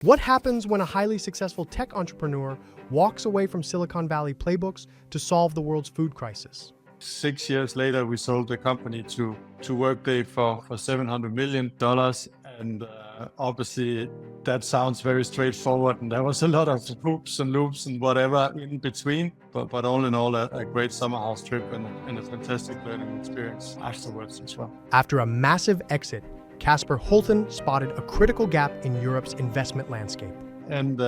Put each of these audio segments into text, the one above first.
What happens when a highly successful tech entrepreneur walks away from Silicon Valley playbooks to solve the world's food crisis? 6 years later, we sold the company to Workday for $700 million. And obviously, that sounds very straightforward. And there was a lot of hoops and loops and whatever in between. But all in all, a great summer house trip and a fantastic learning experience afterwards as well. After a massive exit, Kasper Hulthin spotted a critical gap in Europe's investment landscape. And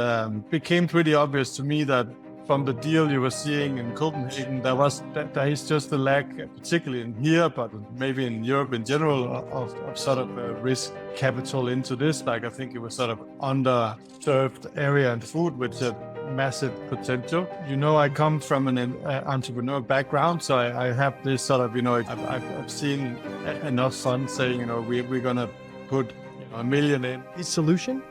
became pretty obvious to me that from the deal you were seeing in Copenhagen, there is just a lack, particularly in here, but maybe in Europe in general, of sort of risk capital into this. Like I think it was sort of underserved area in food with a massive potential. You know, I come from an entrepreneur background, so I have this sort of, I've seen enough funds saying, we're going to put $1 million in. His solution?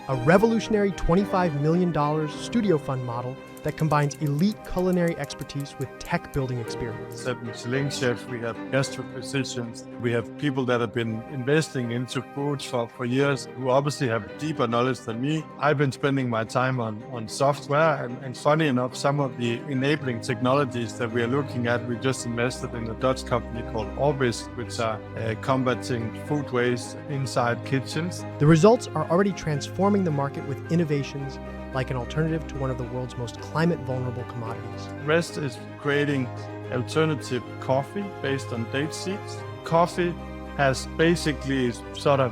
A revolutionary $25 million studio fund model that combines elite culinary expertise with tech building experience. Set Michelin chefs, we have gastrophysicians, we have people that have been investing into foods for years who obviously have deeper knowledge than me. I've been spending my time on software and funny enough, some of the enabling technologies that we are looking at, we just invested in a Dutch company called Orbis, which are combating food waste inside kitchens. The results are already transforming the market with innovations like an alternative to one of the world's most climate-vulnerable commodities. Rest is creating alternative coffee based on date seeds. Coffee has basically sort of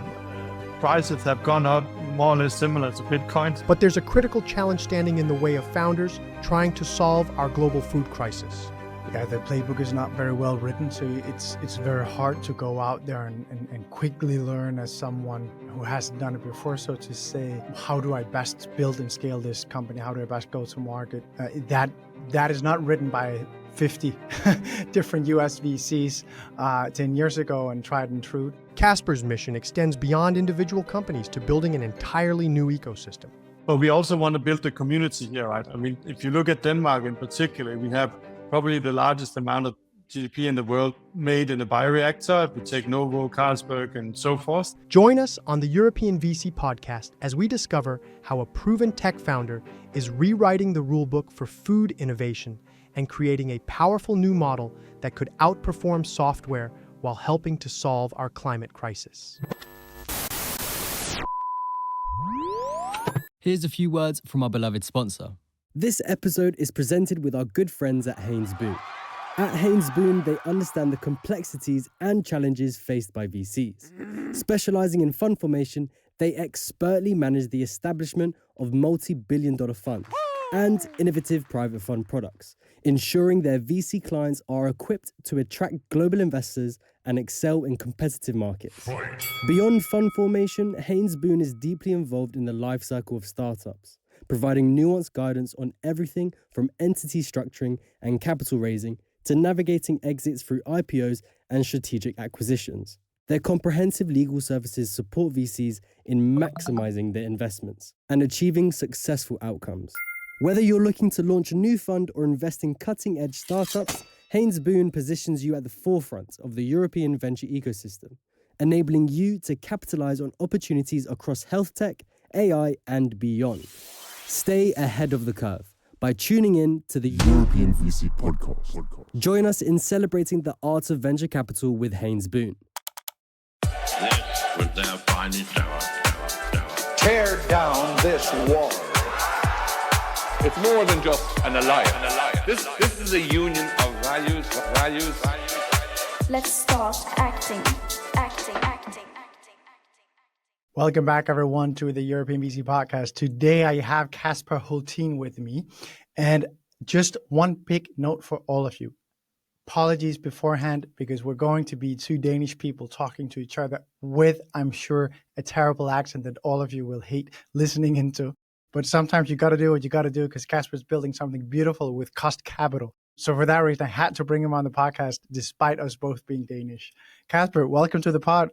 prices have gone up more or less similar to Bitcoin. But there's a critical challenge standing in the way of founders trying to solve our global food crisis. Yeah, the playbook is not very well written, so it's very hard to go out there and quickly learn as someone who hasn't done it before. So to say, how do I best build and scale this company? How do I best go to market? That is not written by 50 different US VCs 10 years ago and tried and true. Kasper's mission extends beyond individual companies to building an entirely new ecosystem. But we also want to build a community here, right? I mean, if you look at Denmark in particular, we have probably the largest amount of GDP in the world made in a bioreactor. If we take Novo, Carlsberg, and so forth. Join us on the European VC podcast as we discover how a proven tech founder is rewriting the rulebook for food innovation and creating a powerful new model that could outperform software while helping to solve our climate crisis. Here's a few words from our beloved sponsor. This episode is presented with our good friends at Haynes Boone. At Haynes Boone, they understand the complexities and challenges faced by VCs. Specializing in fund formation, they expertly manage the establishment of multi-billion-dollar funds and innovative private fund products, ensuring their VC clients are equipped to attract global investors and excel in competitive markets. Beyond fund formation, Haynes Boone is deeply involved in the life cycle of startups, providing nuanced guidance on everything from entity structuring and capital raising to navigating exits through IPOs and strategic acquisitions. Their comprehensive legal services support VCs in maximizing their investments and achieving successful outcomes. Whether you're looking to launch a new fund or invest in cutting-edge startups, Haynes Boone positions you at the forefront of the European venture ecosystem, enabling you to capitalize on opportunities across health tech, AI, and beyond. Stay ahead of the curve by tuning in to the European VC podcast. Join us in celebrating the art of venture capital with Haynes Boone. This was their finest hour. Tear down this wall. It's more than just an alliance. This is a union of values. Let's start acting. Welcome back, everyone, to the European VC podcast. Today, I have Kasper Hulthin with me. And just one big note for all of you. Apologies beforehand, because we're going to be two Danish people talking to each other with, I'm sure, a terrible accent that all of you will hate listening into. But sometimes you got to do what you got to do, because Kasper's building something beautiful with Kost Capital. So for that reason, I had to bring him on the podcast, despite us both being Danish. Kasper, welcome to the pod.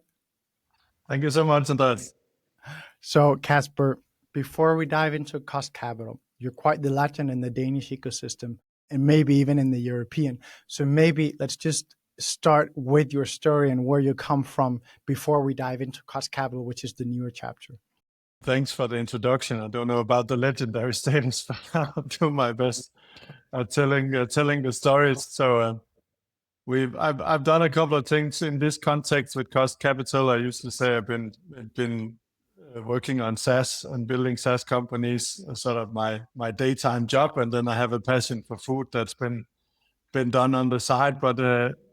Thank you so much, Andreas. So, Kasper, before we dive into Kost Capital, you're quite the legend in the Danish ecosystem and maybe even in the European. So maybe let's just start with your story and where you come from before we dive into Kost Capital, which is the newer chapter. Thanks for the introduction. I don't know about the legendary status, but I'll do my best at telling the stories. So I've done a couple of things in this context with Kost Capital. I used to say I've been working on SaaS and building SaaS companies, sort of my daytime job, and then I have a passion for food that's been done on the side. But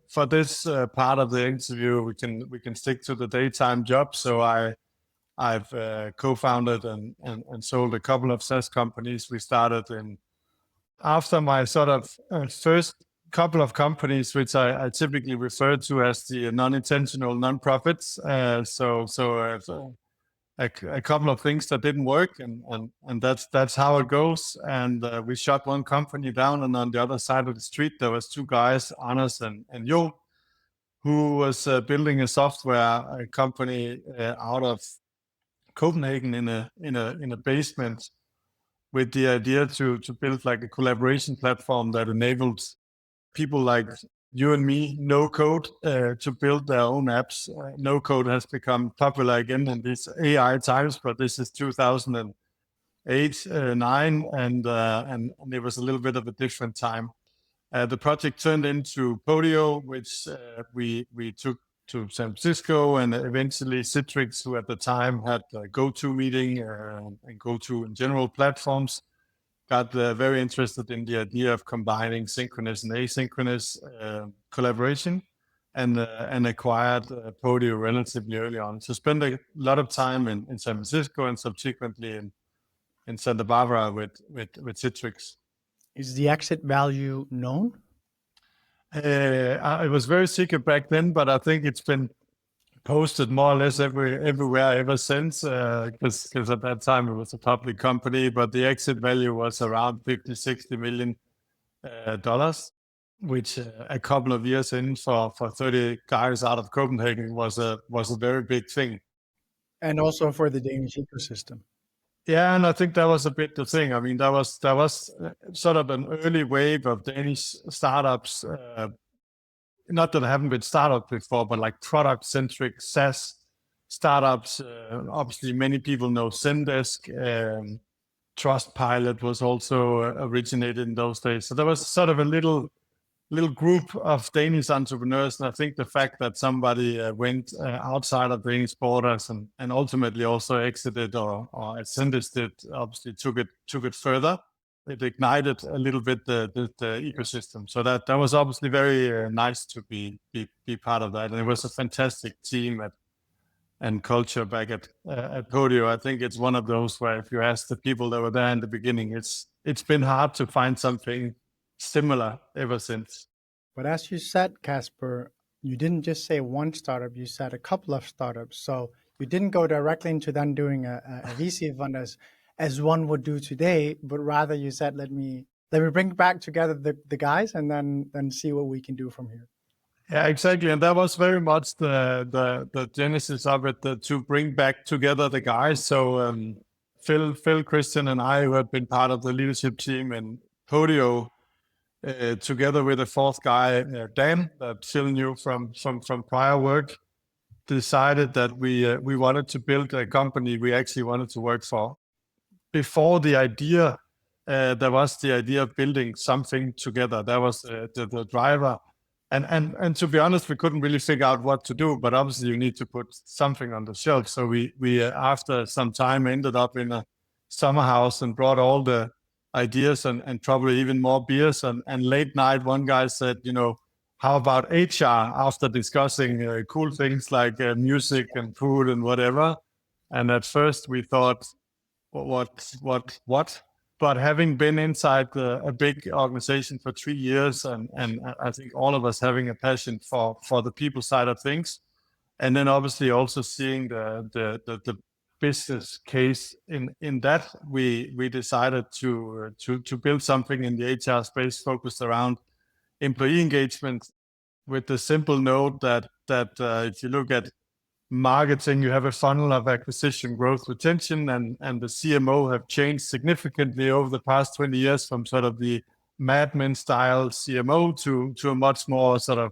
for this part of the interview, we can stick to the daytime job. So I've co-founded and sold a couple of SaaS companies. We started after my sort of first couple of companies, which I typically refer to as the non-intentional non-profits. A couple of things that didn't work, and that's how it goes. And we shut one company down, and on the other side of the street there was two guys, Anders and Jo, who was building a software company out of Copenhagen in a basement, with the idea to build like a collaboration platform that enabled people like you and me, no code, to build their own apps. No code has become popular again in these AI times, but this is 2008, 9, and it was a little bit of a different time. The project turned into Podio, which we took to San Francisco, and eventually Citrix, who at the time had GoToMeeting and GoTo in general platforms, got very interested in the idea of combining synchronous and asynchronous collaboration, and acquired Podio relatively early on. So spent a lot of time in San Francisco and subsequently in Santa Barbara with Citrix. Is the exit value known? It was very secret back then, but I think it's been posted more or less everywhere ever since, because at that time it was a public company, but the exit value was around $50-60 million, which a couple of years in for 30 guys out of Copenhagen was a very big thing. And also for the Danish ecosystem. Yeah, and I think that was a bit the thing. I mean, that was sort of an early wave of Danish startups. Not that I haven't been startup before, but like product-centric SaaS startups. Obviously, many people know Zendesk. Trustpilot was also originated in those days. So there was sort of a little group of Danish entrepreneurs, and I think the fact that somebody went outside of Danish borders and ultimately also exited, or as Zendesk did, obviously took it further. It ignited a little bit the ecosystem. So that was obviously very nice to be part of that, and it was a fantastic team and culture back at Podio. I think it's one of those where if you ask the people that were there in the beginning, it's been hard to find something similar ever since. But as you said, Kasper, you didn't just say one startup, you said a couple of startups. So you didn't go directly into then doing a VC fund as one would do today, but rather you said, let me bring back together the guys and then see what we can do from here. Yeah, exactly. And that was very much the genesis of it, to bring back together the guys. So Phil, Christian, and I, who had been part of the leadership team in Podio, together with a fourth guy, Dan, that Phil knew from prior work, decided that we wanted to build a company we actually wanted to work for. Before the idea, there was the idea of building something together. That was the driver. And to be honest, we couldn't really figure out what to do, but obviously you need to put something on the shelf. So we after some time ended up in a summer house and brought all the ideas and probably even more beers. And late night, one guy said, how about HR, after discussing cool things like music and food and whatever. And at first we thought, what? But having been inside a big organization for 3 years, and I think all of us having a passion for the people side of things, and then obviously also seeing the business case in that, we decided to build something in the HR space focused around employee engagement, with the simple note that if you look at marketing, you have a funnel of acquisition, growth, retention, and the CMO have changed significantly over the past 20 years from sort of the Mad Men style CMO to a much more sort of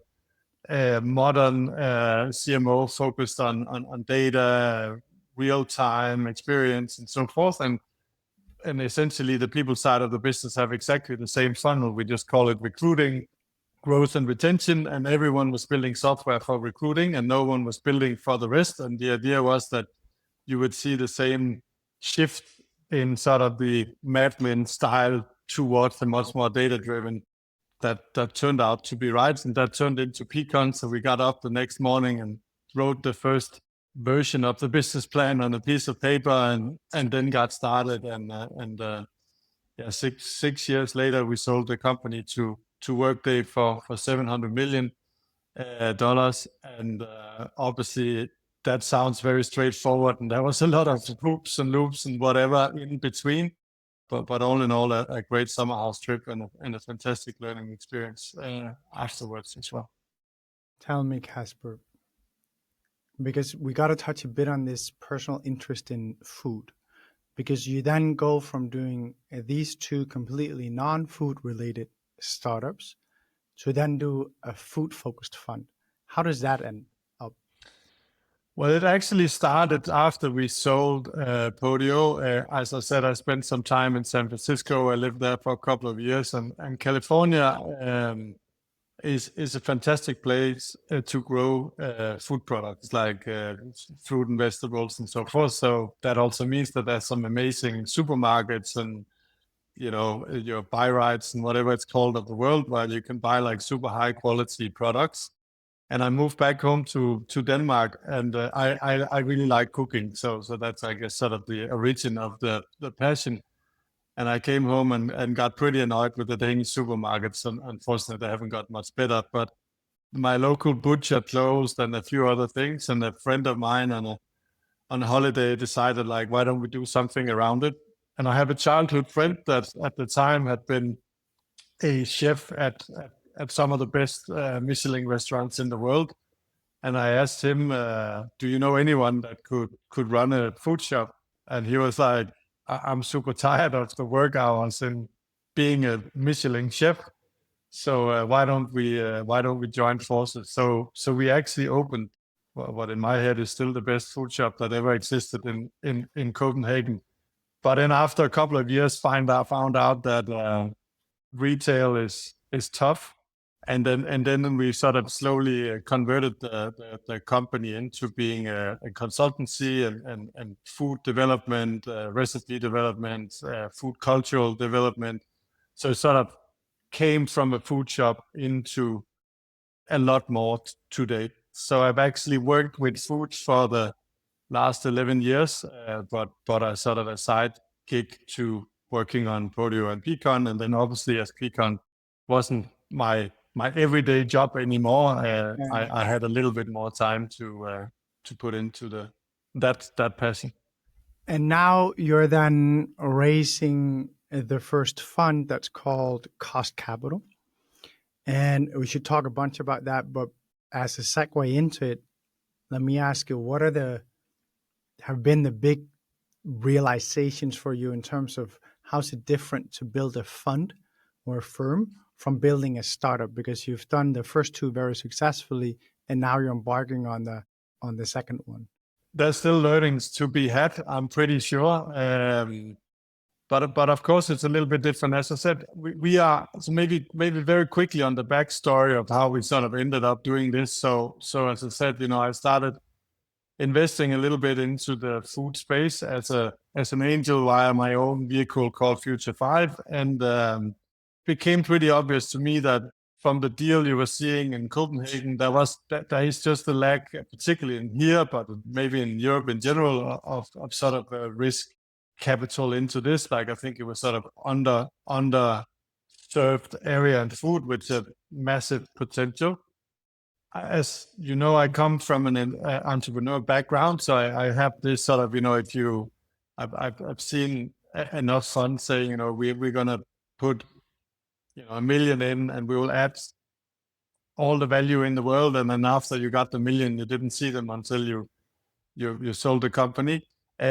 modern CMO focused on data, real-time experience and so forth. And essentially the people side of the business have exactly the same funnel. We just call it recruiting, growth and retention, and everyone was building software for recruiting and no one was building for the rest. And the idea was that you would see the same shift in sort of the Mad Men style towards the much more data-driven. That turned out to be right, and that turned into Pecan. So we got up the next morning and wrote the first version of the business plan on a piece of paper, and then got started. And 6 years later, we sold the company to Workday for $700 million. And obviously, that sounds very straightforward, and there was a lot of hoops and loops and whatever in between. But all in all, a great summer house trip and a fantastic learning experience afterwards as well. Tell me, Kasper, because we got to touch a bit on this personal interest in food, because you then go from doing these two completely non-food related startups to then do a food-focused fund. How does that end up? Well, it actually started after we sold Podio. As I said, I spent some time in San Francisco. I lived there for a couple of years, and California is a fantastic place to grow food products like fruit and vegetables and so forth. So that also means that there's some amazing supermarkets and your buy rights and whatever it's called of the world, where you can buy like super high quality products. And I moved back home to Denmark, and I really like cooking. So that's, I guess, sort of the origin of the passion. And I came home and got pretty annoyed with the Danish supermarkets. And unfortunately, they haven't got much better. But my local butcher closed and a few other things. And a friend of mine on a holiday decided, like, why don't we do something around it? And I have a childhood friend that at the time had been a chef at some of the best Michelin restaurants in the world. And I asked him, do you know anyone that could run a food shop? And he was like, I'm super tired of the work hours and being a Michelin chef. So why don't we join forces? So we actually opened what in my head is still the best food shop that ever existed in Copenhagen. But then after a couple of years, found out that retail is tough. And then we sort of slowly converted the company into being a consultancy and food development, recipe development, food cultural development. So it sort of came from a food shop into a lot more today. So I've actually worked with food for the last 11 years, but I sort of a side gig to working on Podio and Pecan. And then obviously as Pecan wasn't my everyday job anymore, I had a little bit more time to put into that passion. And now you're then raising the first fund that's called Kost Capital. And we should talk a bunch about that. But as a segue into it, let me ask you, what have been the big realizations for you in terms of how's it different to build a fund or a firm from building a startup? Because you've done the first two very successfully, and now you're embarking on the second one. There's still learnings to be had, I'm pretty sure. But of course, it's a little bit different. As I said, we are, so maybe very quickly on the backstory of how we sort of ended up doing this. So as I said, I started investing a little bit into the food space as an angel via my own vehicle called Future 5. And became pretty obvious to me that from the deal you were seeing in Copenhagen, there is just a lack, particularly in here, but maybe in Europe in general, of sort of a risk capital into this. Like, I think it was sort of under served area in food, with a massive potential. As you know, I come from an entrepreneur background, so I have this sort of, I've seen enough funds say, we're gonna put $1 million in, and we will add all the value in the world, and then after you got the $1 million, you didn't see them until you sold the company.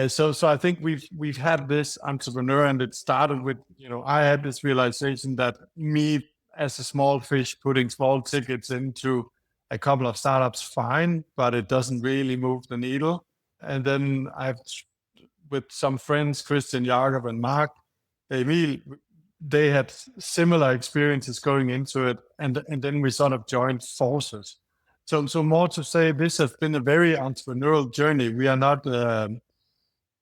So I think we've had this entrepreneur, and it started with, I had this realization that me as a small fish putting small tickets into a couple of startups, fine, but it doesn't really move the needle. And then I've, with some friends, Christian, Jakob, and Mark, Emil, they had similar experiences going into it, and then we sort of joined forces. So more to say, this has been a very entrepreneurial journey. We are not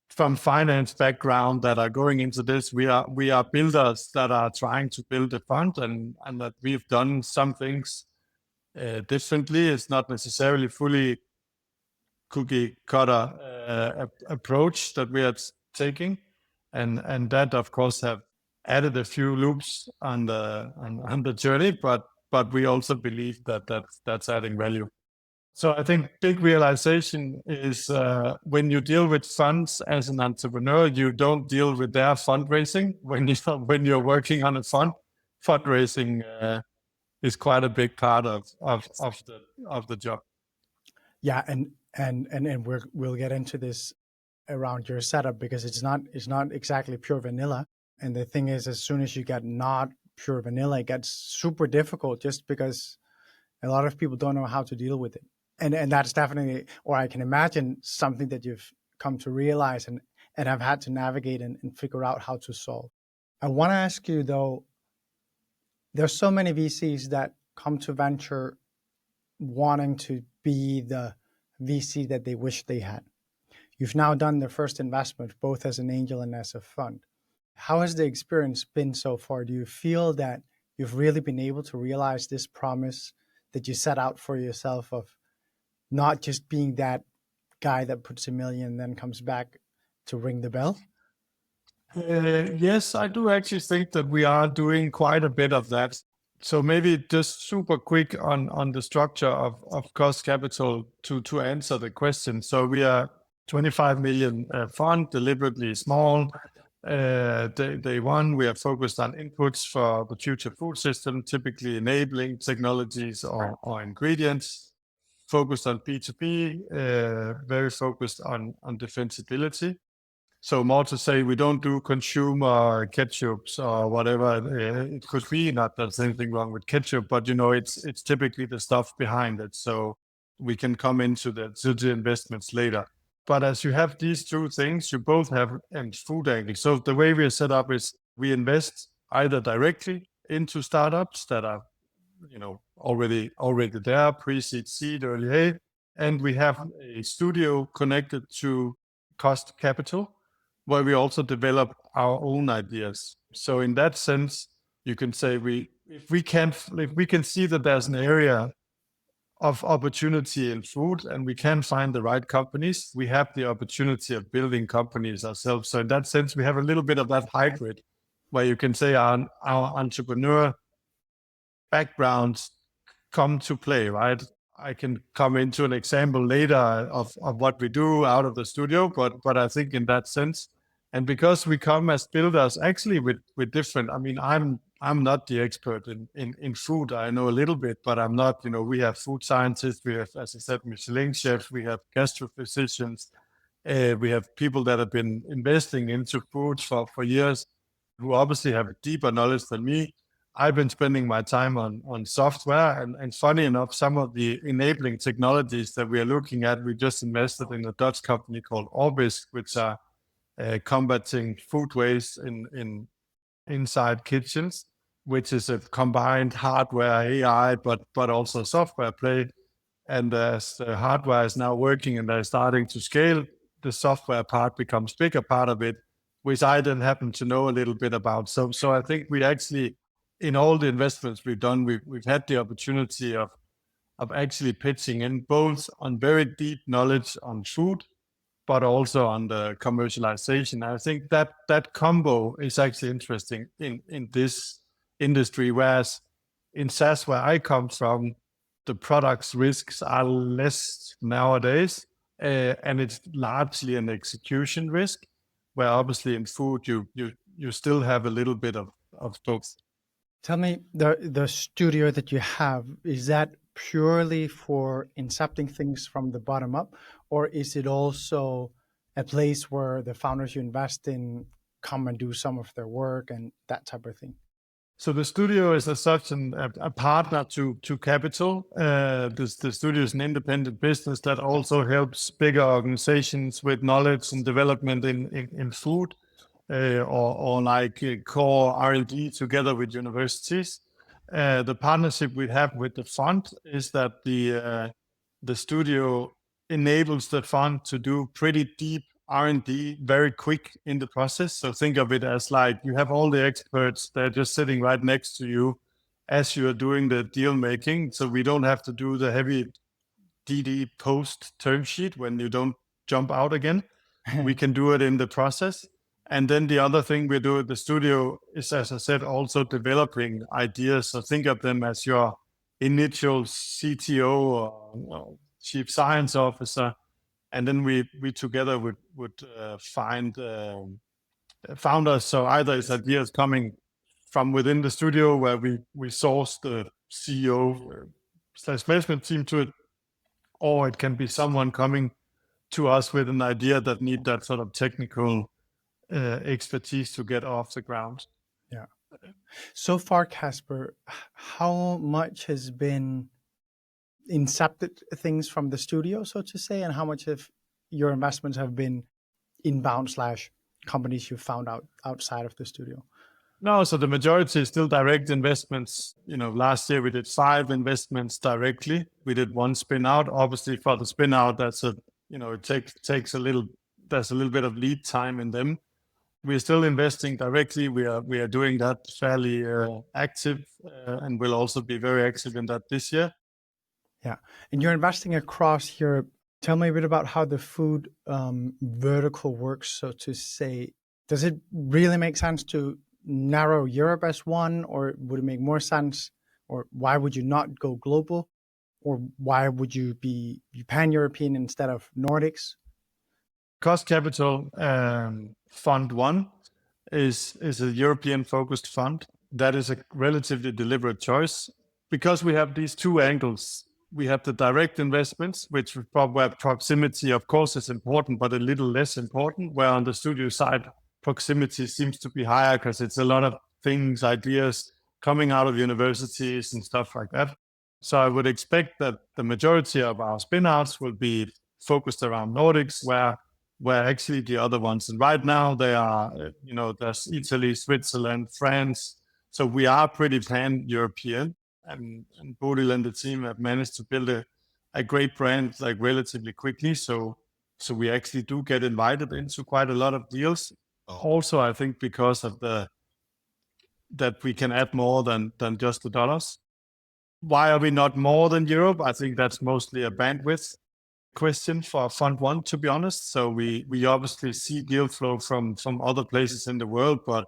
from finance background that are going into this. We are builders that are trying to build a fund, and that we've done some things differently. It's not necessarily fully cookie cutter approach that we are taking, and that of course have added a few loops on the journey, but we also believe that that's adding value. So I think big realization is when you deal with funds as an entrepreneur, you don't deal with their fundraising. When you're working on a fund, fundraising is quite a big part of the job. Yeah, and we'll get into this around your setup, because it's not exactly pure vanilla. And the thing is, as soon as you get not pure vanilla, it gets super difficult, just because a lot of people don't know how to deal with it. And that's definitely, or I can imagine, something that you've come to realize and have had to navigate and figure out how to solve. I want to ask you though, there's so many VCs that come to venture wanting to be the VC that they wish they had. You've now done the first investment, both as an angel and as a fund. How has the experience been so far? Do you feel that you've really been able to realize this promise that you set out for yourself of not just being that guy that puts $1 million and then comes back to ring the bell? Yes, I do actually think that we are doing quite a bit of that. So maybe just super quick on the structure of Kost Capital to answer the question. So we are 25 million fund, deliberately small. Day one, we are focused on inputs for the future food system, typically enabling technologies or ingredients. Focused on B2B, very focused on defensibility. So more to say, we don't do consumer ketchups or whatever it could be. Not that there's anything wrong with ketchup, but it's typically the stuff behind it. So we can come into the investments later. But as you have these two things, you both have and food angle. So the way we are set up is we invest either directly into startups that are already there, pre-seed, seed, early A, and we have a studio connected to Kost Capital, where we also develop our own ideas. So in that sense, you can say if we can see that there's an area of opportunity in food and we can find the right companies, we have the opportunity of building companies ourselves. So in that sense, we have a little bit of that hybrid, where you can say our entrepreneur backgrounds come to play, right? I can come into an example later of what we do out of the studio, but I think in that sense, and because we come as builders actually with different, I mean, I'm not the expert in food. I know a little bit, but I'm not, we have food scientists, we have, as I said, Michelin chefs, we have gastrophysicians, we have people that have been investing into food for years, who obviously have a deeper knowledge than me. I've been spending my time on software, and funny enough, some of the enabling technologies that we are looking at, we just invested in a Dutch company called Orbis, which are combating food waste inside kitchens, which is a combined hardware, AI, but also software play. And as the hardware is now working and they're starting to scale, the software part becomes bigger part of it, which I then happen to know a little bit about. So I think we actually, in all the investments we've done, we've had the opportunity of actually pitching in both on very deep knowledge on food, but also on the commercialization. I think that combo is actually interesting in this industry, whereas in SaaS, where I come from, the product's risks are less nowadays, and it's largely an execution risk, where obviously in food you still have a little bit of both. Tell me, the studio that you have, is that purely for incepting things from the bottom up, or is it also a place where the founders you invest in come and do some of their work and that type of thing? So the studio is as such a partner to Capital. The studio is an independent business that also helps bigger organizations with knowledge and development in food, or like core R&D together with universities. The partnership we have with the fund is that the studio enables the fund to do pretty deep R&D very quick in the process. So think of it as like you have all the experts, they're just sitting right next to you as you are doing the deal making. So we don't have to do the heavy DD post term sheet when you don't jump out again. We can do it in the process. And then the other thing we do at the studio is, as I said, also developing ideas. So think of them as your initial CTO or chief science officer. And then we together would find founders. So either it's ideas coming from within the studio where we source the CEO / management team to it, or it can be someone coming to us with an idea that need that sort of technical expertise to get off the ground. Yeah. So far, Kasper, how much has been incepted things from the studio, so to say, and how much of your investments have been inbound / companies you found out outside of the studio? No, so the majority is still direct investments. Last year we did 5 investments directly. We did 1 spin out. Obviously, for the spin out, that's it takes there's a little bit of lead time in them. We're still investing directly. We are doing that fairly active, and we'll also be very active in that this year. Yeah, and you're investing across Europe. Tell me a bit about how the food vertical works, so to say. Does it really make sense to narrow Europe as one, or would it make more sense, or why would you not go global, or why would you be pan-European instead of Nordics? Kost Capital Fund 1 is a European-focused fund. That is a relatively deliberate choice because we have these 2 angles. We have the direct investments, where proximity, of course, is important, but a little less important, where on the studio side, proximity seems to be higher because it's a lot of things, ideas coming out of universities and stuff like that. So I would expect that the majority of our spin-outs will be focused around Nordics, where actually the other ones, and right now they are, there's Italy, Switzerland, France. So we are pretty pan-European, and Bodil and the team have managed to build a great brand like relatively quickly. So we actually do get invited into quite a lot of deals. Also, I think because of that we can add more than just the dollars. Why are we not more than Europe? I think that's mostly a bandwidth question for Fund 1, to be honest. So we obviously see deal flow from other places in the world, but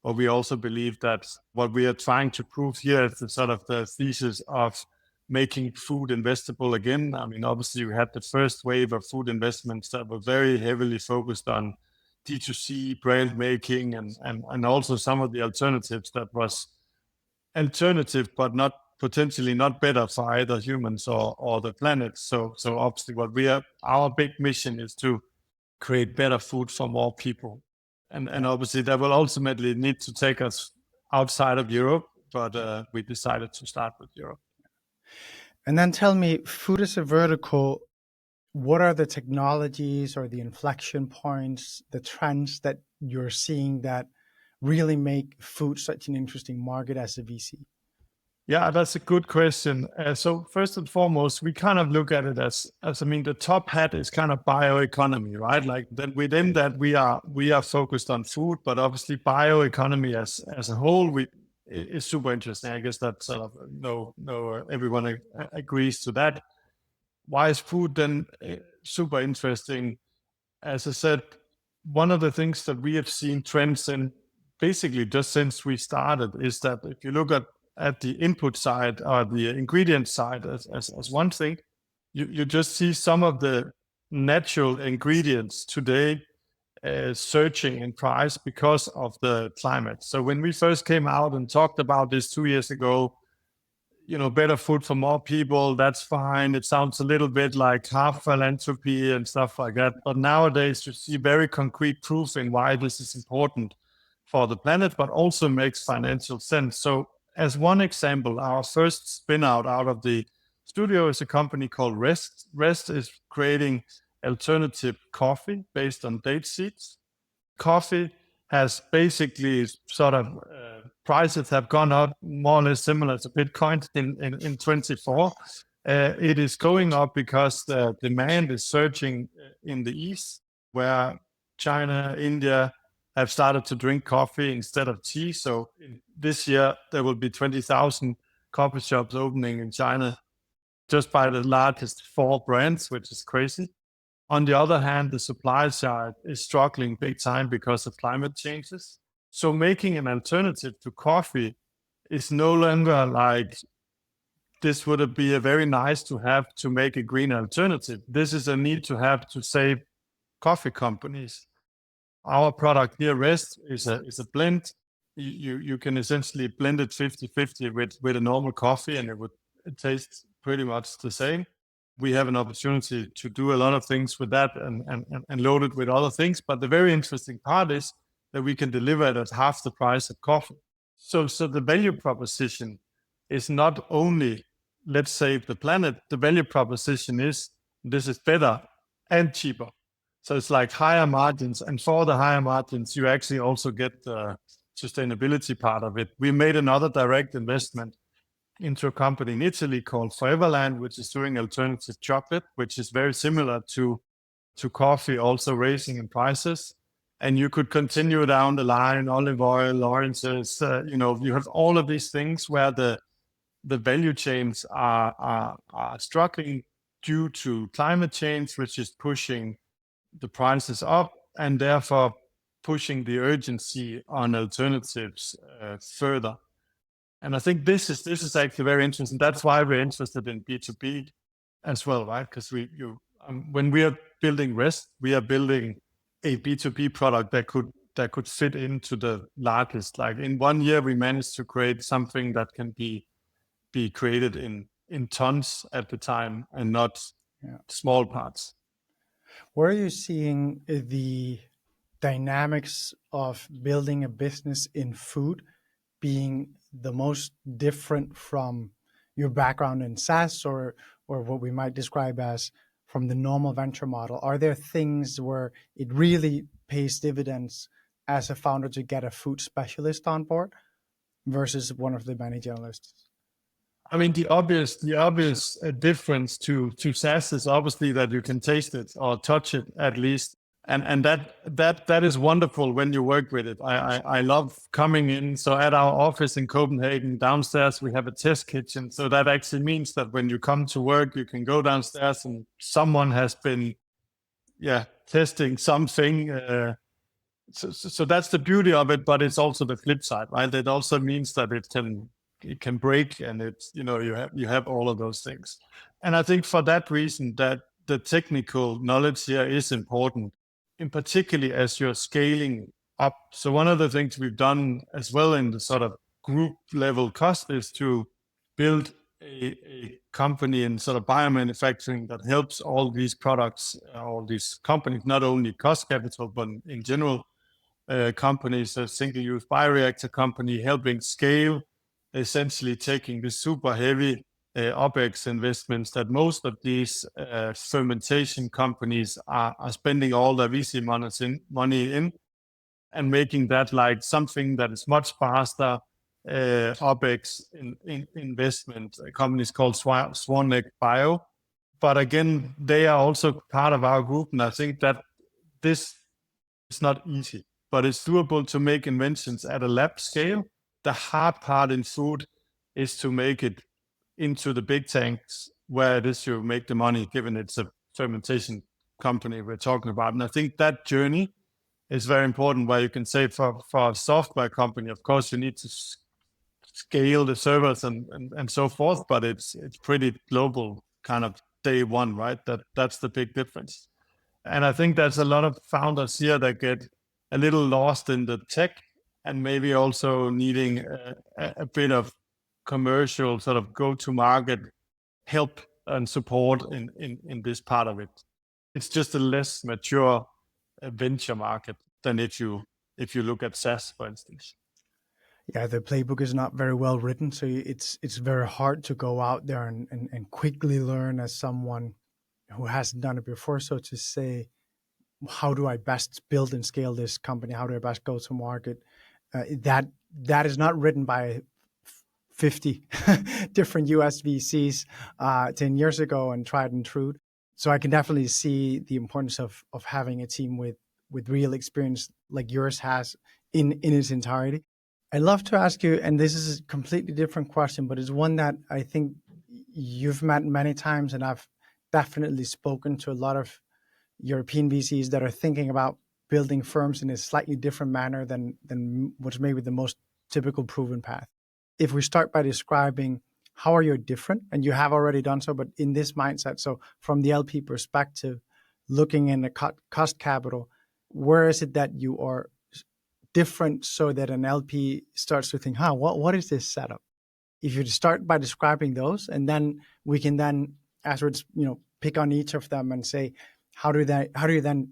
we also believe that what we are trying to prove here is the sort of the thesis of making food investable again. I mean, obviously we had the first wave of food investments that were very heavily focused on D2C brand making and also some of the alternatives that was alternative, but not potentially not better for either humans or the planet. So obviously our big mission is to create better food for more people. And obviously that will ultimately need to take us outside of Europe, but we decided to start with Europe. And then tell me, food as a vertical, what are the technologies or the inflection points, the trends that you're seeing that really make food such an interesting market as a VC? Yeah, that's a good question. So first and foremost, we kind of look at it as the top hat is kind of bioeconomy, right? Like then within that we are focused on food, but obviously bioeconomy as a whole is super interesting. I guess that sort of everyone agrees to that. Why is food then super interesting? As I said, one of the things that we have seen trends in basically just since we started is that if you look at the input side or the ingredient side as one thing, you just see some of the natural ingredients today surging in price because of the climate. So when we first came out and talked about this 2 years ago, better food for more people, that's fine. It sounds a little bit like half philanthropy and stuff like that. But nowadays you see very concrete proof in why this is important. for the planet, but also makes financial sense. So as one example, our first spin out of the studio is a company called Rest. Rest is creating alternative coffee based on date seeds. Coffee has basically sort of prices have gone up more or less similar to Bitcoin in 24. It is going up because the demand is surging in the East, where China, India have started to drink coffee instead of tea. So this year, there will be 20,000 coffee shops opening in China just by the largest 4 brands, which is crazy. On the other hand, the supply side is struggling big time because of climate changes. So making an alternative to coffee is no longer like this would be a very nice to have to make a green alternative. This is a need to have to save coffee companies. Our product here, Rest, is a blend. You can essentially blend it 50-50 with a normal coffee, and it tastes pretty much the same. We have an opportunity to do a lot of things with that and load it with other things. But the very interesting part is that we can deliver it at half the price of coffee. So the value proposition is not only let's save the planet. The value proposition is this is better and cheaper. So it's like higher margins, and for the higher margins, you actually also get the sustainability part of it. We made another direct investment into a company in Italy called Foreverland, which is doing alternative chocolate, which is very similar to coffee, also raising in prices. And you could continue down the line, olive oil, oranges, you have all of these things where the value chains are struggling due to climate change, which is pushing the prices up and therefore pushing the urgency on alternatives further. And I think this is actually very interesting. That's why we're interested in B2B as well, right? Because when we are building Rest, we are building a B2B product that could fit into the largest. Like in 1 year, we managed to create something that can be created in tons at the time and not small parts. Where are you seeing the dynamics of building a business in food being the most different from your background in SaaS or what we might describe as from the normal venture model? Are there things where it really pays dividends as a founder to get a food specialist on board versus one of the many generalists? I mean, the obvious difference to SaaS is obviously that you can taste it or touch it at least. And that is wonderful when you work with it. I love coming in. So at our office in Copenhagen, downstairs, we have a test kitchen. So that actually means that when you come to work, you can go downstairs and someone has been, testing something. So that's the beauty of it, but it's also the flip side, right? It also means that it can break, and it's, you have all of those things. And I think for that reason that the technical knowledge here is important, in particularly as you're scaling up. So one of the things we've done as well in the sort of group level cost is to build a company in sort of biomanufacturing that helps all these products, all these companies, not only cost capital, but in general companies, a single-use bioreactor company helping scale, essentially taking the super heavy OpEx investments that most of these fermentation companies are spending all their VC money in, and making that like something that is much faster OpEx in investment. A company is called Swan Lake Bio. But again, they are also part of our group, and I think that this is not easy, but it's doable to make inventions at a lab scale. The hard part in food is to make it into the big tanks where it is you make the money, given it's a fermentation company we're talking about. And I think that journey is very important, where you can say for a software company, of course, you need to scale the servers and so forth, but it's pretty global kind of day one, right? That's the big difference. And I think there's a lot of founders here that get a little lost in the tech and maybe also needing a bit of commercial sort of go-to-market help and support in this part of it. It's just a less mature venture market than if you if you look at SaaS, for instance. Yeah, the playbook is not very well written, so it's very hard to go out there and quickly learn as someone who hasn't done it before. So to say, how do I best build and scale this company? How do I best go to market? That is not written by 50 different US VCs 10 years ago and tried and true. So I can definitely see the importance of having a team with real experience like yours has in its entirety. I'd love to ask you, and this is a completely different question, but it's one that I think you've met many times, and I've definitely spoken to a lot of European VCs that are thinking about building firms in a slightly different manner than what's maybe the most typical proven path. If we start by describing how are you different, and you have already done so, but in this mindset, so from the LP perspective, looking in the cost capital, where is it that you are different so that an LP starts to think, what is this setup? If you start by describing those, and then we can then afterwards, pick on each of them and say, how do you then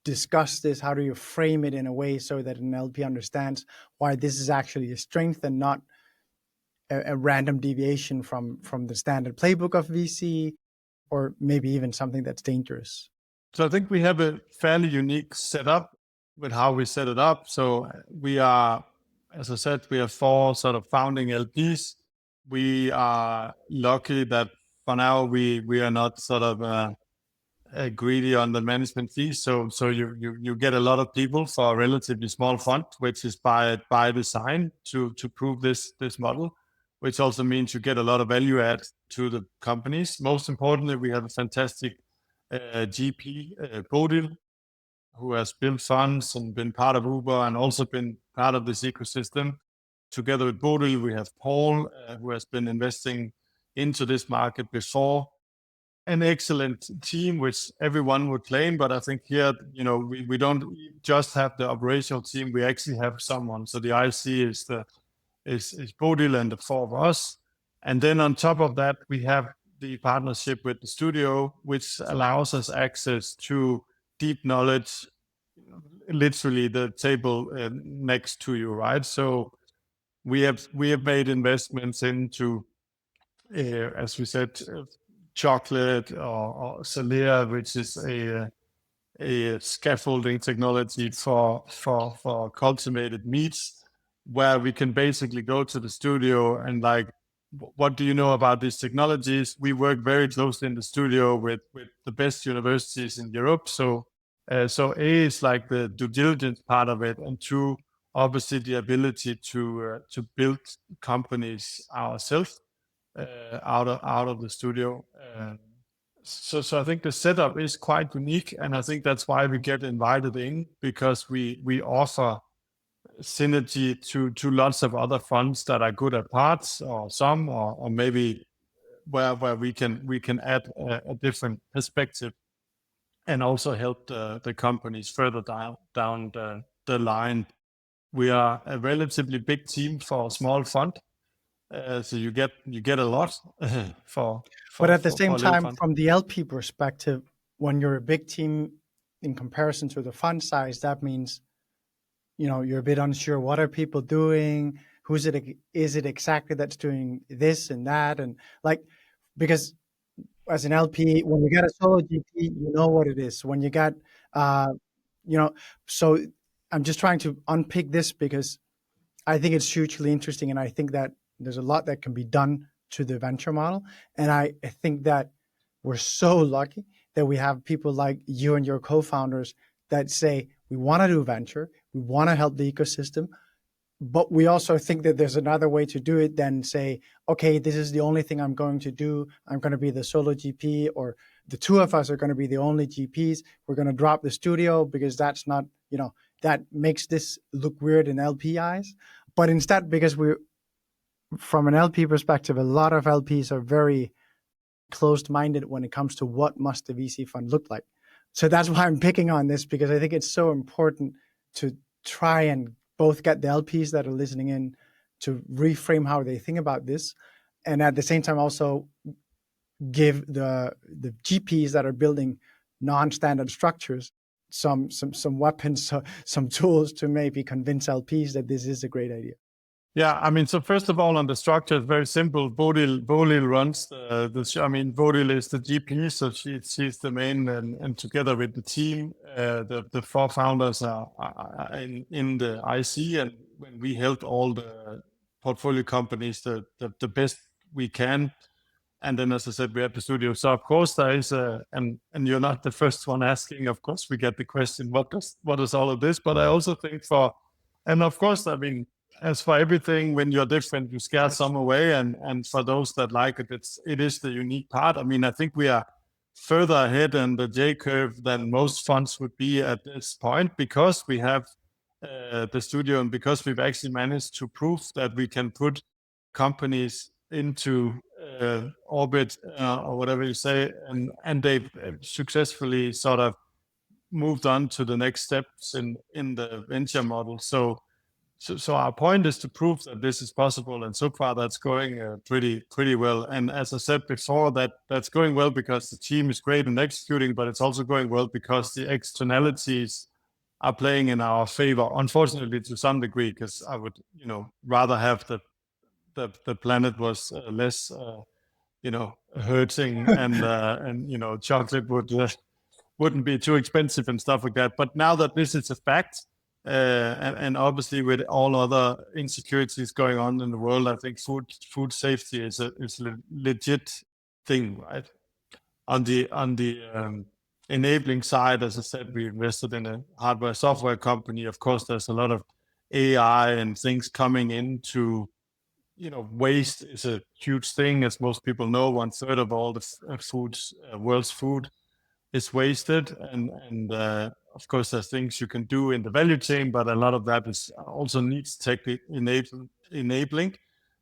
discuss this? How do you frame it in a way so that an LP understands why this is actually a strength and not a random deviation from the standard playbook of VC, or maybe even something that's dangerous? So I think we have a fairly unique setup with how we set it up. So we are, as I said, we have 4 sort of founding LPs. We are lucky that for now we are not sort of greedy on the management fees. So you get a lot of people for a relatively small fund, which is by design to prove this model, which also means you get a lot of value add to the companies. Most importantly, we have a fantastic GP, Bodil, who has built funds and been part of Uber and also been part of this ecosystem. Together with Bodil, we have Paul, who has been investing into this market before. An excellent team, which everyone would claim, but I think here, we don't just have the operational team. We actually have someone. So the IC is Bodil and the 4 of us. And then on top of that, we have the partnership with the studio, which allows us access to deep knowledge, literally the table next to you, right? So we have made investments into, as we said, chocolate or Salea, which is a scaffolding technology for cultivated meats, where we can basically go to the studio and like, what do you know about these technologies? We work very closely in the studio with the best universities in Europe. So A is like the due diligence part of it, and 2, obviously the ability to build companies ourselves out of the studio. So I think the setup is quite unique, and I think that's why we get invited in, because we offer synergy to lots of other funds that are good at parts or some, or maybe where we can add a different perspective and also help the companies further down the line. We are a relatively big team for a small fund, so you get a lot for. But at the same for a little time, fund. from the LP perspective, when you're a big team in comparison to the fund size, that means, you're a bit unsure. What are people doing? Is it exactly that's doing this and that? And because as an LP, when you get a solo GP, you know what it is. When you get, so I'm just trying to unpick this because I think it's hugely interesting. And I think that there's a lot that can be done to the venture model. And I think that we're so lucky that we have people like you and your co-founders that say, we want to do venture, we want to help the ecosystem, but we also think that there's another way to do it than say, okay, this is the only thing I'm going to do. I'm going to be the solo GP, or the 2 of us are going to be the only GPs. We're going to drop the studio because that's not, that makes this look weird in LP eyes. But instead, because from an LP perspective, a lot of LPs are very closed-minded when it comes to what must the VC fund look like. So that's why I'm picking on this, because I think it's so important to try and both get the LPs that are listening in to reframe how they think about this, and at the same time also give the GPs that are building non-standard structures some weapons, some tools to maybe convince LPs that this is a great idea? Yeah, I mean, so first of all, on the structure, it's very simple. Bodil runs the show. I mean, Bodil is the GP, so she's the main, and together with the team, the four founders are in the IC, and when we help all the portfolio companies the best we can. And then, as I said, we have the studio. So of course there is and you're not the first one asking. Of course, we get the question, what is all of this? But I also think and of course, I mean, as for everything, when you're different, you scare some away. And for those that like it, it is the unique part. I mean, I think we are further ahead in the J curve than most funds would be at this point, because we have the studio, and because we've actually managed to prove that we can put companies into orbit or whatever you say, and they've successfully sort of moved on to the next steps in the venture model. So our point is to prove that this is possible, and so far that's going pretty well. And as I said before, that's going well because the team is great in executing, but it's also going well because the externalities are playing in our favor. Unfortunately, to some degree, because I would rather have the planet was less hurting and chocolate wouldn't be too expensive and stuff like that. But now that this is a fact, and obviously with all other insecurities going on in the world, I think food safety is a legit thing, right? On the enabling side, as I said, we invested in a hardware software company. Of course, there's a lot of AI and things coming into, waste is a huge thing. As most people know, 1/3 of all the world's food is wasted. And of course, there's things you can do in the value chain, but a lot of that is also needs tech enabling.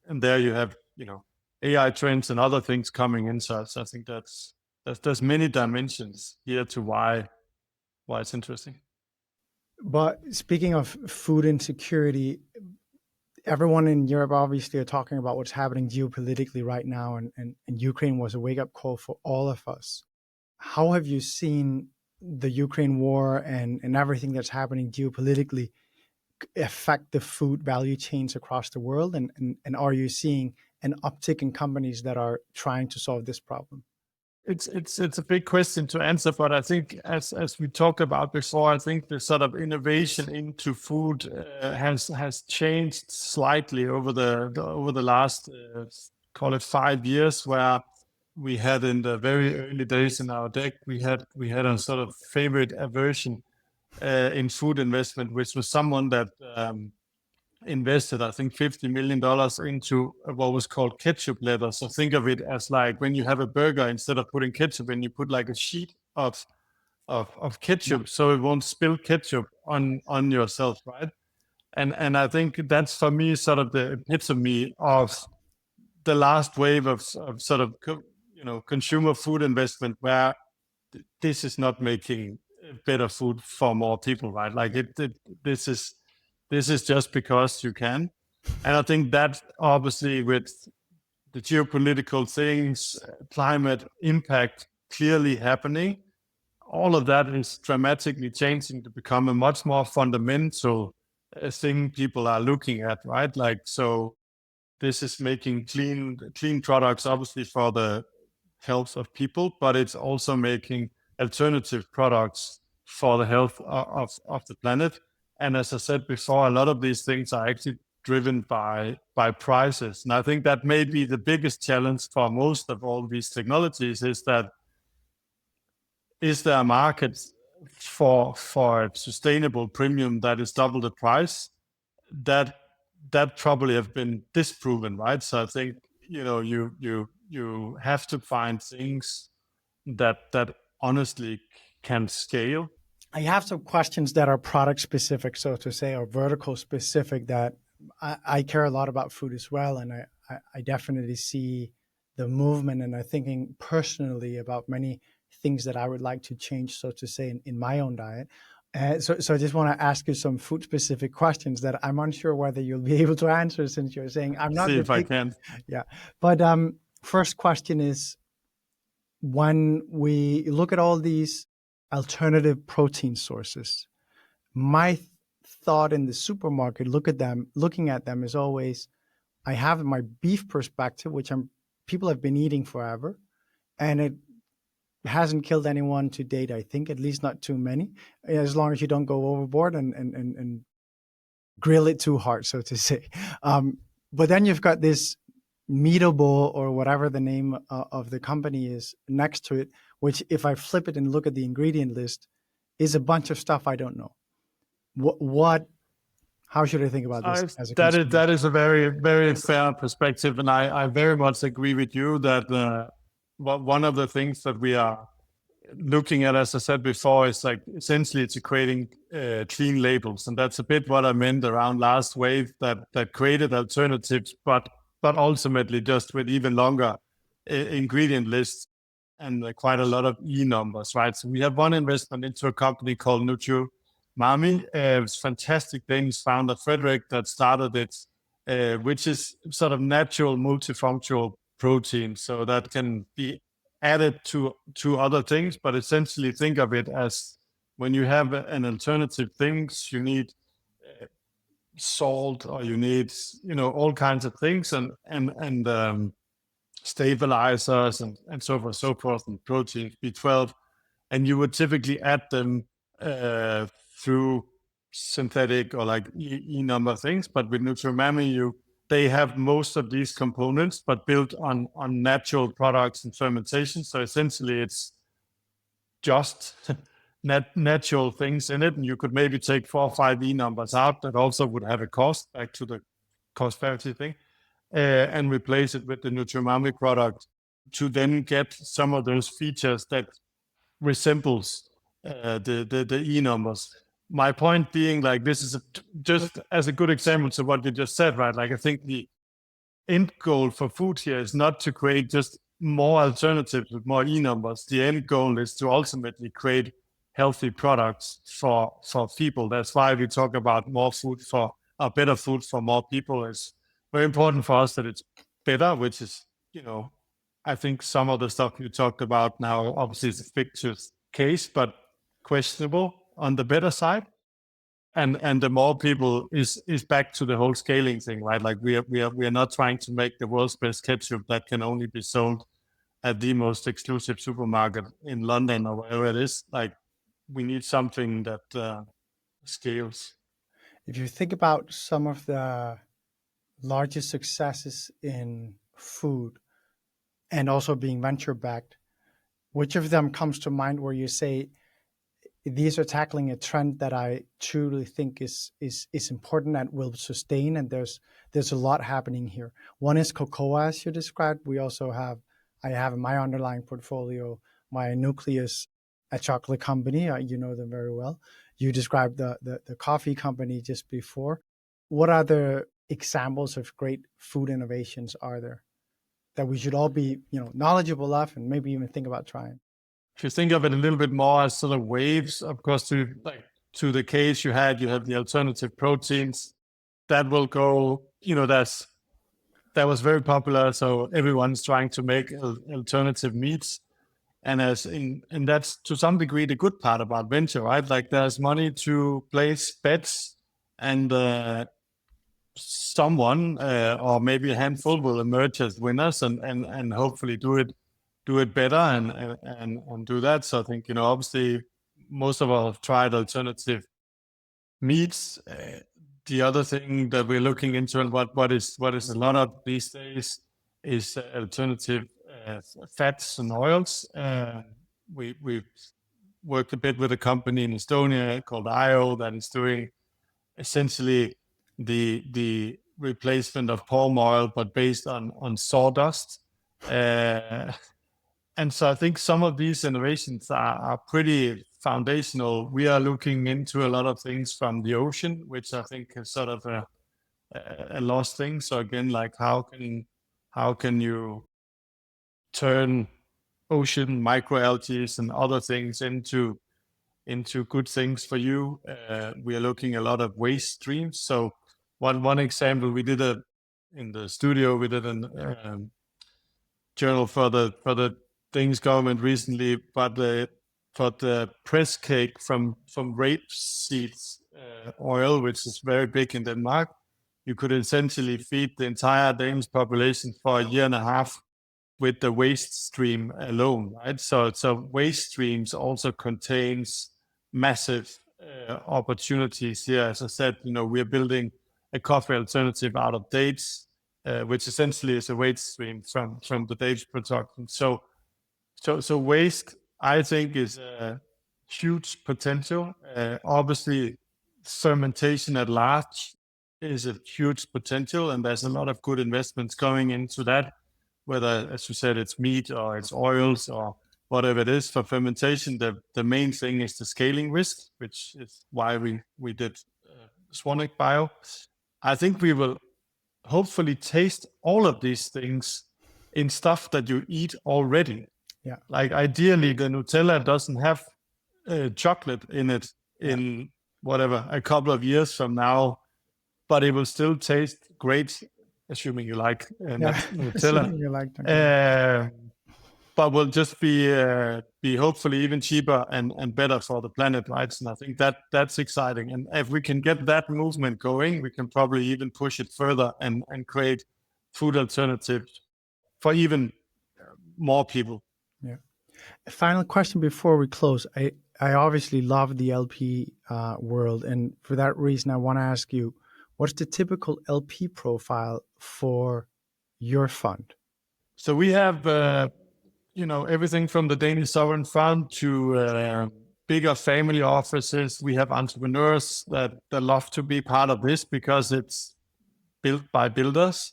And there you have, AI trends and other things coming in. So I think there's many dimensions here to why it's interesting. But speaking of food insecurity, everyone in Europe obviously are talking about what's happening geopolitically right now, and Ukraine was a wake-up call for all of us. How have you seen the Ukraine war and everything that's happening geopolitically affect the food value chains across the world? And are you seeing an uptick in companies that are trying to solve this problem? It's a big question to answer, but I think as we talked about before, I think the sort of innovation into food has changed slightly over the last call it 5 years, where we had in the very early days in our deck, we had a sort of favorite aversion in food investment, which was someone that invested, I think, $50 million into what was called ketchup leather. So think of it as like when you have a burger, instead of putting ketchup in, you put like a sheet of ketchup, so it won't spill ketchup on yourself, right? And I think that's, for me, sort of the epitome of the last wave of sort of consumer food investment, where this is not making better food for more people, right? Like this is just because you can. And I think that obviously with the geopolitical things, climate impact clearly happening, all of that is dramatically changing to become a much more fundamental thing people are looking at, right? Like, so this is making clean products, obviously, for the health of people, but it's also making alternative products for the health of the planet. And as I said before, a lot of these things are actually driven by prices. And I think that may be the biggest challenge for most of all these technologies, is that is there a market for a sustainable premium that is double the price? That probably have been disproven, right? So I think you have to find things that honestly can scale. I have some questions that are product specific, so to say, or vertical specific, that I care a lot about food as well. And I definitely see the movement, and I'm thinking personally about many things that I would like to change, so to say, in my own diet. So I just want to ask you some food specific questions that I'm unsure whether you'll be able to answer, since you're saying I'm not. See if I can. Yeah. But first question is, when we look at all these alternative protein sources. My thought in the supermarket, looking at them is always, I have my beef perspective, which people have been eating forever, and it hasn't killed anyone to date, I think, at least not too many, as long as you don't go overboard and grill it too hard, so to say. But then you've got this Meatable, or whatever the name of the company is next to it, which if I flip it and look at the ingredient list, is a bunch of stuff I don't know. How should I think about this as a consumer? That is a very, very fair perspective. And I very much agree with you that one of the things that we are looking at, as I said before, is like essentially it's creating clean labels. And that's a bit what I meant around last wave, that created alternatives, but ultimately just with even longer ingredient lists and quite a lot of E numbers, right? So we have one investment into a company called NutriMami. It's fantastic Danish founder, Frederick, that started it, which is sort of natural multifunctional protein. So that can be added to other things, but essentially think of it as when you have an alternative things, you need salt, or you need, all kinds of things and stabilizers and so forth, and proteins, B12, and you would typically add them through synthetic or like E number things. But with NutriMami, they have most of these components, but built on natural products and fermentation. So essentially, it's just natural things in it, and you could maybe take 4 or 5 E numbers out. That also would have a cost, back to the cost parity thing, and replace it with the NutriMami product to then get some of those features that resembles the E numbers. My point being, like, this is just as a good example to what you just said, right? Like, I think the end goal for food here is not to create just more alternatives with more E numbers. The end goal is to ultimately create healthy products for people. That's why we talk about more food for better food for more people. It's very important for us that it's better, which is, I think some of the stuff you talked about now obviously is a fictitious case, but questionable on the better side. And the more people is back to the whole scaling thing, right? Like we are not trying to make the world's best ketchup that can only be sold at the most exclusive supermarket in London or wherever it is. Like, we need something that scales. If you think about some of the largest successes in food and also being venture backed, which of them comes to mind where you say these are tackling a trend that I truly think is important and will sustain, and there's a lot happening here? One is cocoa, as you described. I have in my underlying portfolio my Nucleus, a chocolate company. You know them very well. You described the coffee company just before. What other examples of great food innovations are there that we should all be, knowledgeable of and maybe even think about trying? If you think of it a little bit more as sort of waves, of course, to the case you have the alternative proteins that will go, that was very popular. So everyone's trying to make alternative meats. And and that's to some degree the good part about venture, right? Like, there's money to place bets, and someone or maybe a handful will emerge as winners and hopefully do it better and do that. So I think, obviously most of us have tried alternative meats. The other thing that we're looking into, and what is a lot of these days, is alternative fats and oils. We've worked a bit with a company in Estonia called IO that is doing essentially the replacement of palm oil, but based on sawdust. And so I think some of these innovations are pretty foundational. We are looking into a lot of things from the ocean, which I think is sort of a lost thing. So again, like, how can you turn ocean microalgae and other things into good things for you? We are looking a lot of waste streams. So one example, we did in the studio, we did a journal for the Danish government recently, but for the press cake from rapeseed oil, which is very big in Denmark, you could essentially feed the entire Danish population for a year and a half with the waste stream alone, right? So waste streams also contains massive opportunities here. As I said, we're building a coffee alternative out of dates, which essentially is a waste stream from the dates production. So waste, I think, is a huge potential. Obviously, fermentation at large is a huge potential, and there's a lot of good investments going into that, whether, as you said, it's meat or it's oils or whatever it is. For fermentation, the main thing is the scaling risk, which is why we did Swanwick Bio. I think we will hopefully taste all of these things in stuff that you eat already. Yeah. Like ideally, the Nutella doesn't have chocolate in it in whatever, a couple of years from now, but it will still taste great, assuming you like Nutella. Assuming you like But will just be hopefully even cheaper and better for the planet, right? And I think that's exciting. And if we can get that movement going, we can probably even push it further and create food alternatives for even more people. Yeah. A final question before we close. I obviously love the LP world, and for that reason, I want to ask you, what's the typical LP profile for your fund? So we have, everything from the Danish Sovereign Fund to bigger family offices. We have entrepreneurs that love to be part of this because it's built by builders.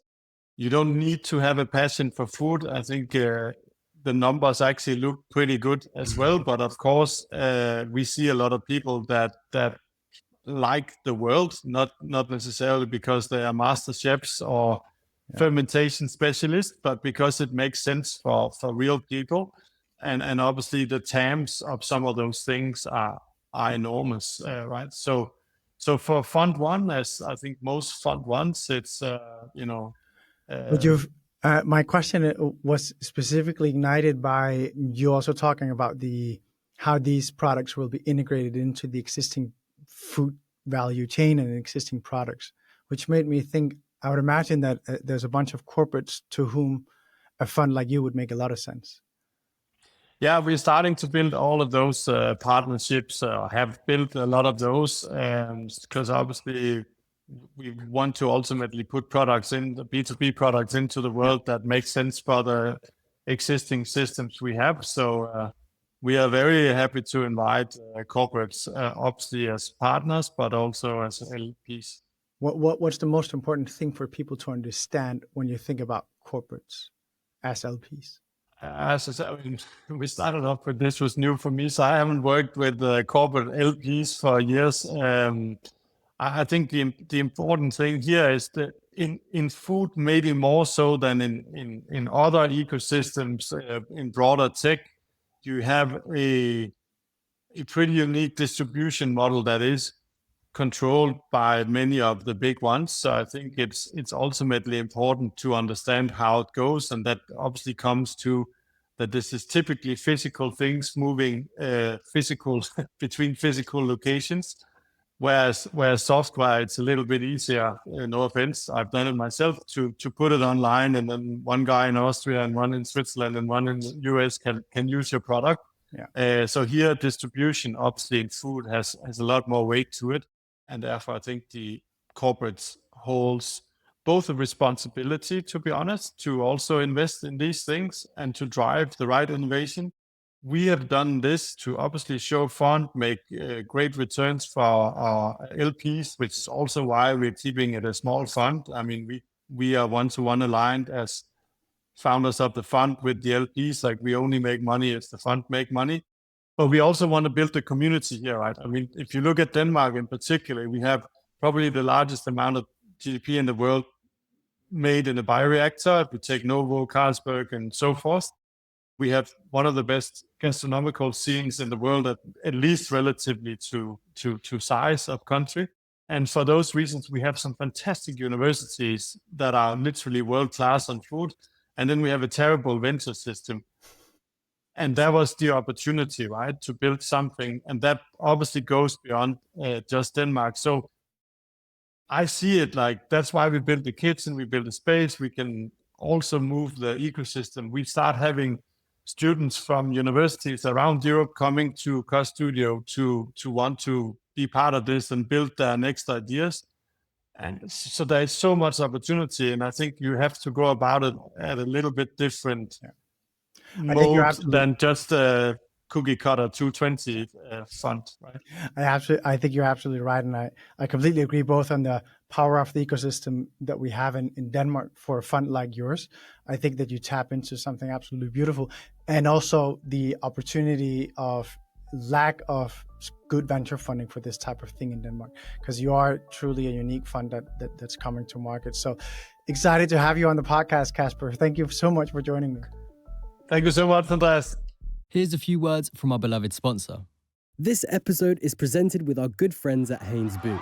You don't need to have a passion for food. I think the numbers actually look pretty good as well. But of course, we see a lot of people that like the world, not necessarily because they are master chefs or fermentation specialists, but because it makes sense for real people. And obviously the TAMs of some of those things are enormous, right? So for Fund 1, as I think most Fund 1s, it's, But my question was specifically ignited by you also talking about how these products will be integrated into the existing food value chain and existing products, which made me think, I would imagine that there's a bunch of corporates to whom a fund like you would make a lot of sense. Yeah, we're starting to build all of those partnerships, have built a lot of those, because obviously we want to ultimately put products in, the B2B products into the world that makes sense for the existing systems we have. So we are very happy to invite corporates, obviously as partners, but also as LPs. What's the most important thing for people to understand when you think about corporates as LPs? As I said, we started off with this was new for me, so I haven't worked with corporate LPs for years. I think the important thing here is that in food, maybe more so than in other ecosystems, in broader tech, you have a pretty unique distribution model that is controlled by many of the big ones. So I think it's ultimately important to understand how it goes, and that obviously comes to that this is typically physical things moving physical between physical locations. Whereas software, it's a little bit easier. No offense, I've done it myself to put it online, and then one guy in Austria and one in Switzerland and one in the US can use your product. Yeah. So here, distribution, obviously, in food has a lot more weight to it, and therefore, I think the corporates holds both a responsibility, to be honest, to also invest in these things and to drive the right innovation. We have done this to obviously show fund, make great returns for our LPs, which is also why we're keeping it a small fund. I mean, we are one-to-one aligned as founders of the fund with the LPs. Like, we only make money if the fund make money. But we also want to build a community here, right? I mean, if you look at Denmark in particular, we have probably the largest amount of GDP in the world made in a bioreactor. If we take Novo, Carlsberg, and so forth, we have one of the best gastronomical scenes in the world, at least relatively to size of country. And for those reasons, we have some fantastic universities that are literally world-class on food. And then we have a terrible venture system. And that was the opportunity, right, to build something. And that obviously goes beyond just Denmark. So I see it like that's why we built the kitchen, we built the space. We can also move the ecosystem. We start having students from universities around Europe coming to Kost Studio to want to be part of this and build their next ideas. And so there's so much opportunity, and I think you have to go about it at a little bit different mode than just a cookie cutter 220 font, right? I think you're absolutely right, and I completely agree both on the power of the ecosystem that we have in Denmark for a fund like yours. I think that you tap into something absolutely beautiful, and also the opportunity of lack of good venture funding for this type of thing in Denmark, because you are truly a unique fund that's coming to market. So excited to have you on the podcast, Kasper. Thank you so much for joining me. Thank you so much, Andreas. Here's a few words from our beloved sponsor. This episode is presented with our good friends at Haynes Boone.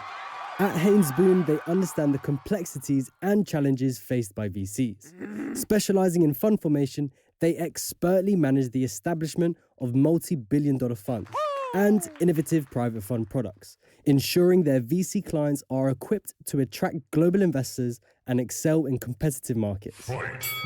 At Haynes Boone, they understand the complexities and challenges faced by VCs. Specializing in fund formation, they expertly manage the establishment of multi-billion-dollar funds and innovative private fund products, ensuring their VC clients are equipped to attract global investors and excel in competitive markets.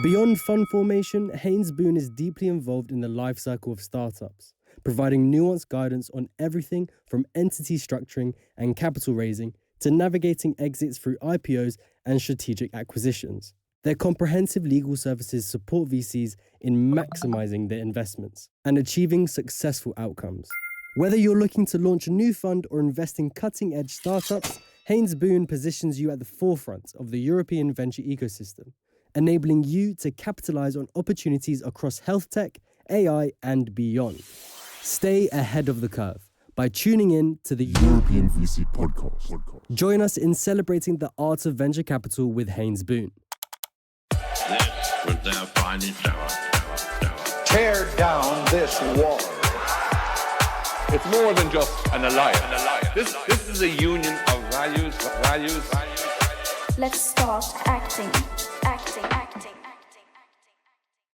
Beyond fund formation, Haynes Boone is deeply involved in the life cycle of startups, providing nuanced guidance on everything from entity structuring and capital raising to navigating exits through IPOs and strategic acquisitions. Their comprehensive legal services support VCs in maximizing their investments and achieving successful outcomes. Whether you're looking to launch a new fund or invest in cutting-edge startups, Haynes Boone positions you at the forefront of the European venture ecosystem, enabling you to capitalize on opportunities across health tech, AI, and beyond. Stay ahead of the curve by tuning in to the European VC Podcast. Join us in celebrating the art of venture capital with Haynes Boone. This was their finest hour. Tear down this wall. It's more than just an alliance. This is a union of values. Let's start acting.